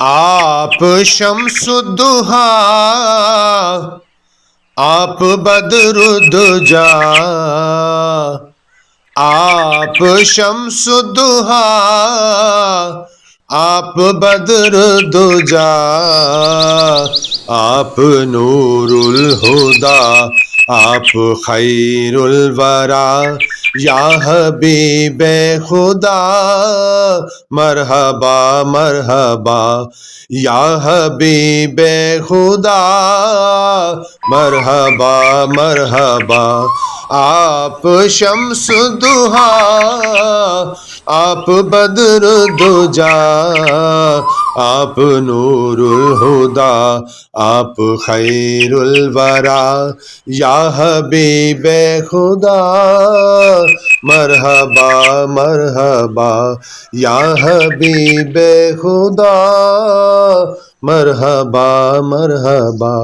آپ شمس الضحیٰ، آپ بدر الدجا، آپ شمس الضحیٰ، آپ بدر الدجا، آپ نور الہدیٰ، آپ خیر الورا، یا حبیب خدا مرحبا مرحبا، یا حبیب خدا مرحبا مرحبا۔ آپ شمس الضحیٰ، آپ بدر الدجا، آپ نور الہدیٰ، آپ خیر الورا، یا حبیب خدا مرحبا مرحبا، یا حبیب خدا مرحبا مرحبا۔